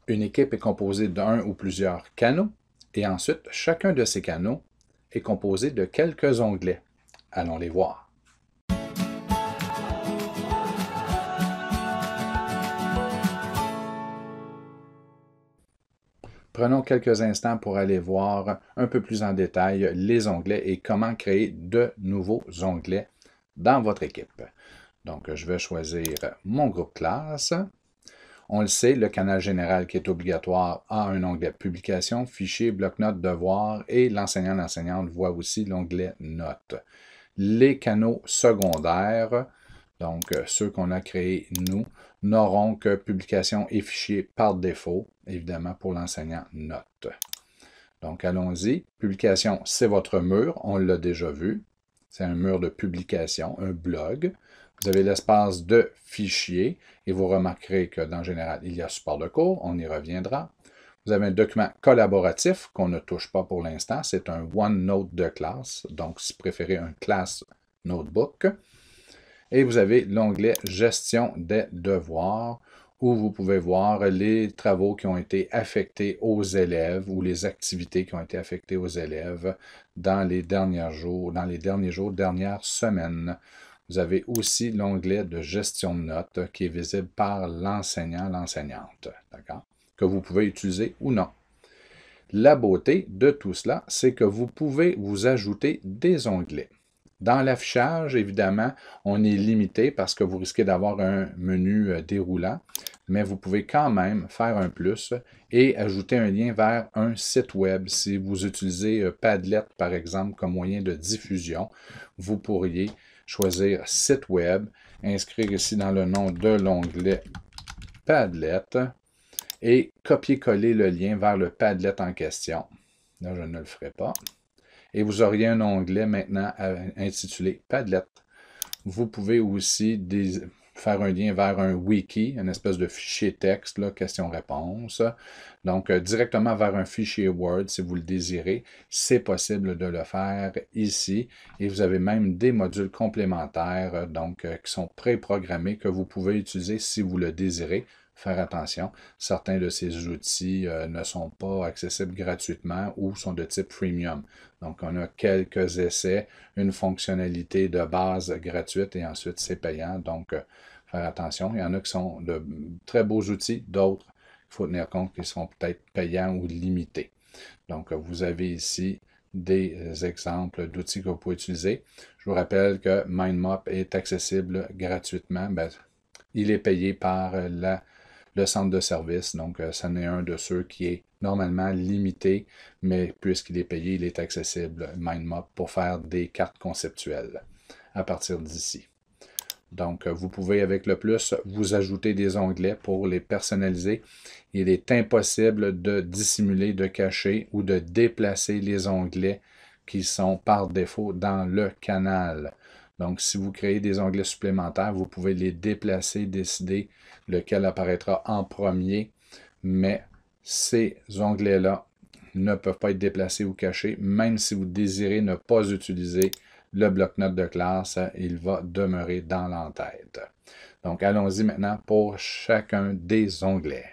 Une équipe est composée d'un ou plusieurs canaux, et ensuite, chacun de ces canaux est composé de quelques onglets. Allons les voir. Prenons quelques instants pour aller voir un peu plus en détail les onglets et comment créer de nouveaux onglets dans votre équipe. Donc, je vais choisir mon groupe classe. On le sait, le canal général qui est obligatoire a un onglet Publication, Fichier, Bloc-notes, Devoirs et l'enseignant-l'enseignante voit aussi l'onglet Notes. Les canaux secondaires, donc ceux qu'on a créés nous, n'auront que Publication et Fichier par défaut, évidemment pour l'enseignant Notes. Donc allons-y. Publication, c'est votre mur, on l'a déjà vu. C'est un mur de publication, un blog. Vous avez l'espace de fichier et vous remarquerez que dans général, il y a support de cours, on y reviendra. Vous avez un document collaboratif qu'on ne touche pas pour l'instant, c'est un OneNote de classe, donc si vous préférez un Class Notebook. Et vous avez l'onglet Gestion des devoirs où vous pouvez voir les travaux qui ont été affectés aux élèves ou les activités qui ont été affectées aux élèves dans les derniers jours, dernières semaines. Vous avez aussi l'onglet de gestion de notes qui est visible par l'enseignant, l'enseignante, d'accord? Que vous pouvez utiliser ou non. La beauté de tout cela, c'est que vous pouvez vous ajouter des onglets. Dans l'affichage, évidemment, on est limité parce que vous risquez d'avoir un menu déroulant, mais vous pouvez quand même faire un plus et ajouter un lien vers un site web. Si vous utilisez Padlet, par exemple, comme moyen de diffusion, vous pourriez choisir site web, inscrire ici dans le nom de l'onglet Padlet et copier-coller le lien vers le Padlet en question. Là, je ne le ferai pas. Et vous auriez un onglet maintenant intitulé Padlet. Vous pouvez aussi faire un lien vers un wiki, une espèce de fichier texte, question-réponse. Donc, directement vers un fichier Word, si vous le désirez, c'est possible de le faire ici. Et vous avez même des modules complémentaires, donc, qui sont préprogrammés, que vous pouvez utiliser si vous le désirez. Faire attention, certains de ces outils ne sont pas accessibles gratuitement ou sont de type freemium. Donc, on a quelques essais, une fonctionnalité de base gratuite et ensuite c'est payant. Donc, faire attention. Il y en a qui sont de très beaux outils, d'autres, il faut tenir compte qu'ils sont peut-être payants ou limités. Donc, vous avez ici des exemples d'outils que vous pouvez utiliser. Je vous rappelle que MindMap est accessible gratuitement. Bien, il est payé par le centre de service, donc ça n'est un de ceux qui est normalement limité, mais puisqu'il est payé, il est accessible, MindMap, pour faire des cartes conceptuelles à partir d'ici. Donc, vous pouvez, avec le plus, vous ajouter des onglets pour les personnaliser. Il est impossible de dissimuler, de cacher ou de déplacer les onglets qui sont par défaut dans le canal. Donc, si vous créez des onglets supplémentaires, vous pouvez les déplacer, décider lequel apparaîtra en premier, mais ces onglets-là ne peuvent pas être déplacés ou cachés, même si vous désirez ne pas utiliser le bloc-notes de classe, il va demeurer dans l'entête. Donc, allons-y maintenant pour chacun des onglets.